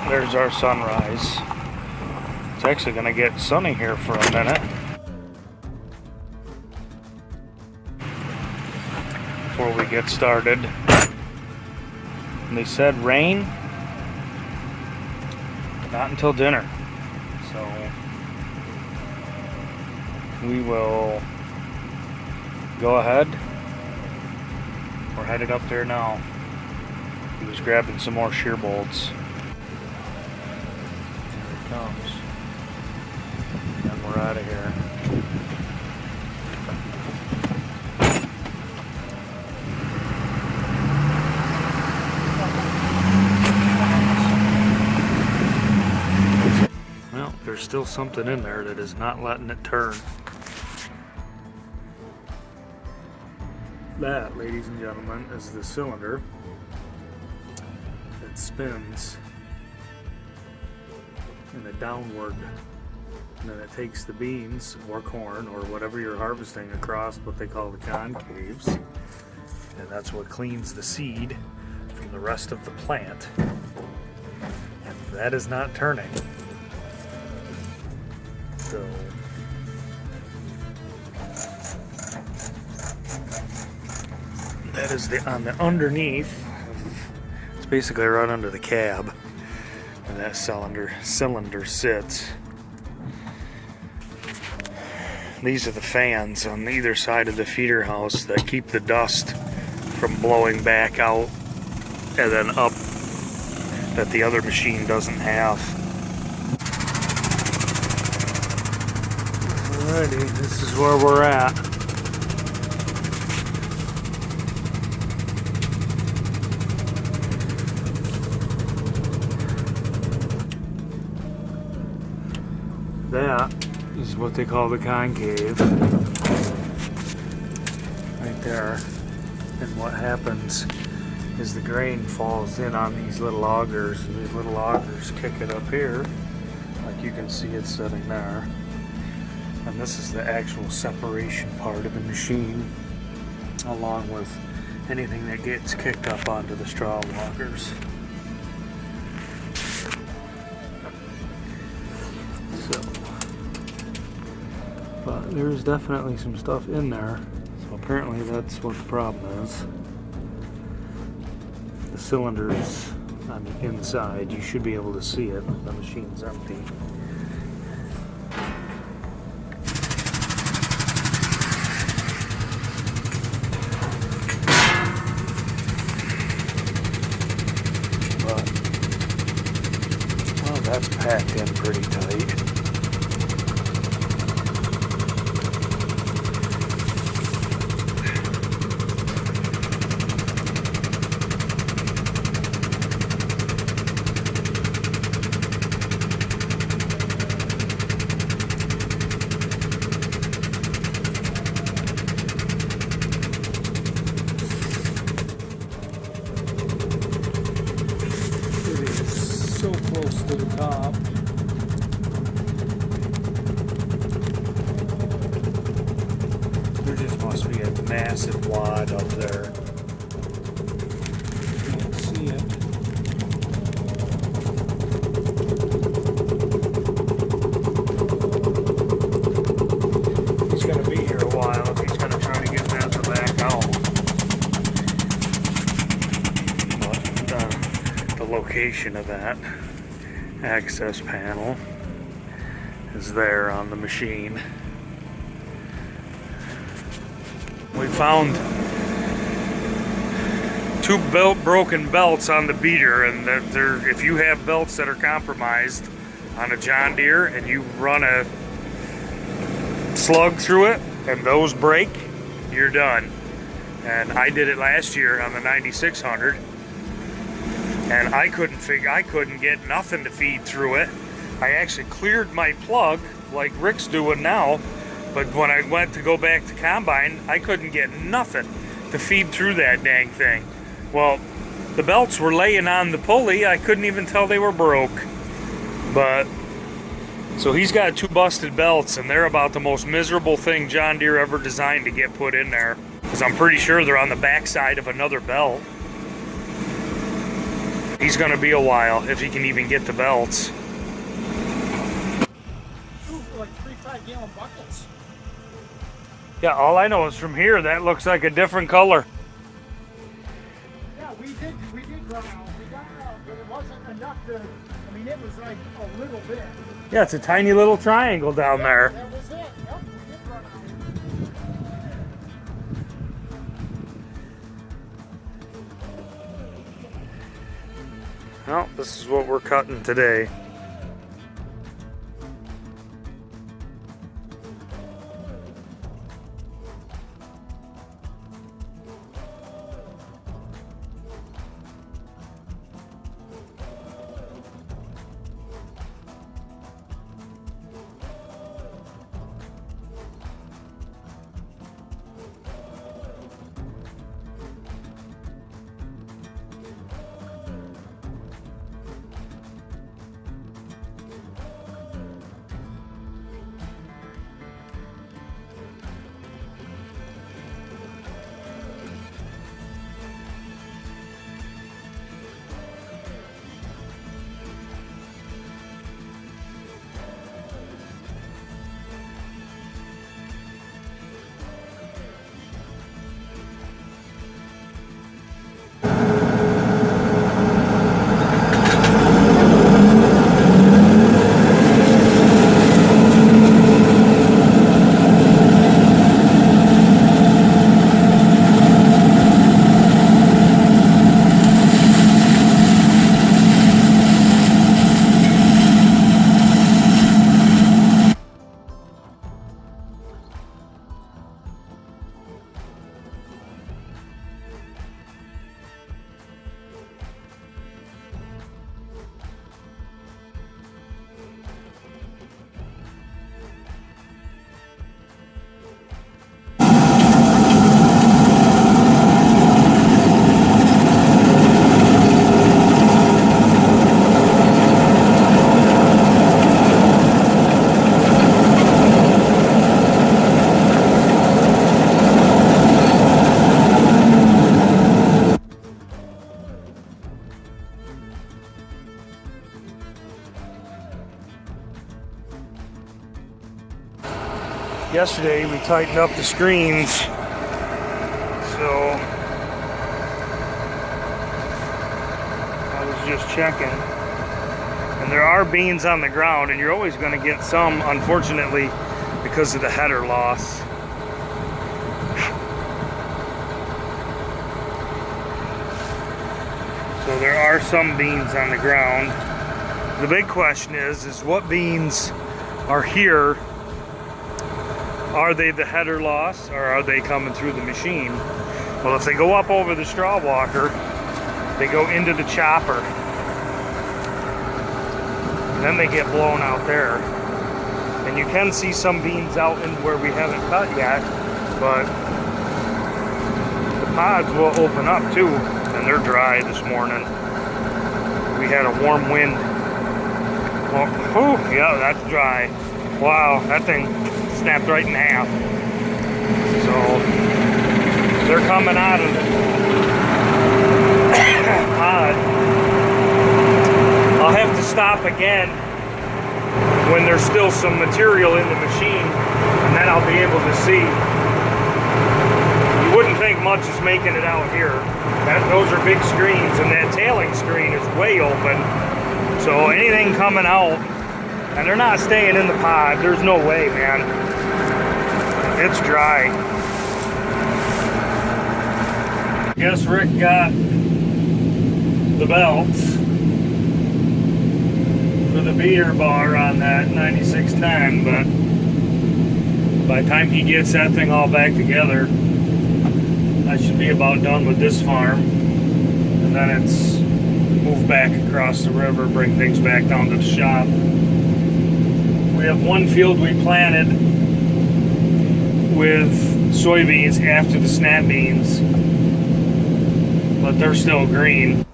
There's our sunrise. It's actually going to get sunny here for a minute before we get started. And they said rain, not until dinner. So we will go ahead. We're headed up there now. He was grabbing some more shear bolts. There it comes. And we're out of here. Well, there's still something in there that is not letting it turn. That, ladies and gentlemen, is the cylinder that spins in a downward, and then it takes the beans or corn or whatever you're harvesting across what they call the concaves, and that's what cleans the seed from the rest of the plant. And that is not turning. So that is on the underneath. It's basically right under the cab, and that cylinder sits. These are the fans on either side of the feeder house that keep the dust from blowing back out and then up that the other machine doesn't have. Alrighty, this is where we're at. That is what they call the concave, right there. And what happens is the grain falls in on these little augers, and these little augers kick it up here, like you can see it sitting there. And this is the actual separation part of the machine, along with anything that gets kicked up onto the straw walkers. So, but there's definitely some stuff in there. So apparently that's what the problem is. The cylinder is on the inside. You should be able to see it. The machine's empty. That's packed in pretty tight. So close to the top. There just must be a massive wad up there. Can't see it. He's going to be here a while if he's going to try to get that back out. But the location of that access panel is there on the machine. We found two broken belts on the beater, and that if you have belts that are compromised on a John Deere and you run a slug through it and those break, you're done. And I did it last year on the 9600. And I couldn't get nothing to feed through it. I actually cleared my plug like Rick's doing now, but when I went to go back to combine, I couldn't get nothing to feed through that dang thing. Well, the belts were laying on the pulley. I couldn't even tell they were broke. But so he's got two busted belts, and they're about the most miserable thing John Deere ever designed to get put in there, because I'm pretty sure they're on the back side of another belt. He's going to be a while if he can even get the belts. Two, like 3 5-gallon buckets. Yeah, all I know is from here, that looks like a different color. Yeah, we did run out. We got out, but it wasn't enough to, I mean, it was like a little bit. Yeah, it's a tiny little triangle down there. That was it. Yep, we did run out. Well, this is what we're cutting today. Yesterday we tightened up the screens, so I was just checking, and there are beans on the ground, and you're always going to get some, unfortunately, because of the header loss. So there are some beans on the ground. The big question is what beans are here? Are they the header loss, or are they coming through the machine? Well, if they go up over the straw walker, they go into the chopper. And then they get blown out there. And you can see some beans out in where we haven't cut yet, but the pods will open up too, and they're dry this morning. We had a warm wind. Well, whew, yeah, that's dry. Wow, that thing snapped right in half. So they're coming out of the pod. I'll have to stop again when there's still some material in the machine, and then I'll be able to see. You wouldn't think much is making it out here. Those are big screens, and that tailing screen is way open. So anything coming out, and they're not staying in the pod. There's no way, man. It's dry. Guess Rick got the belts for the beater bar on that 9610, but by the time he gets that thing all back together, I should be about done with this farm, and then it's move back across the river, bring things back down to the shop. We have one field we planted with soybeans after the snap beans, but they're still green.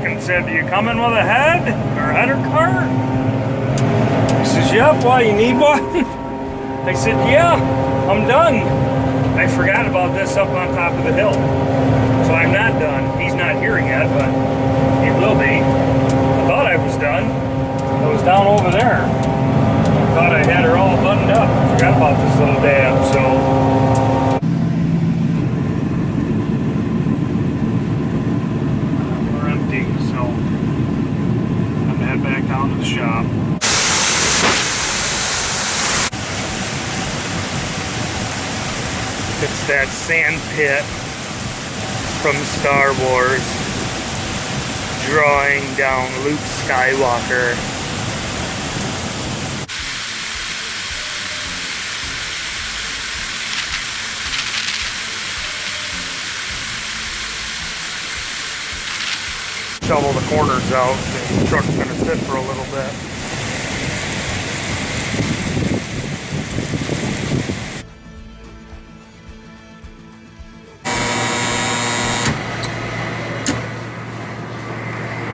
back and said, "You coming with a head or header cart?" He says, "Yep, why, you need one?" I said, "Yeah, I'm done. I forgot about this up on top of the hill. So I'm not done. He's not here yet, but he will be. I thought I was done. I was down over there. I thought I had her all buttoned up. I forgot about this little dab, so." We're empty, so I'm gonna head back down to the shop. It's that sand pit from Star Wars drawing down Luke Skywalker. Shovel the corners out. The truck's gonna sit for a little bit.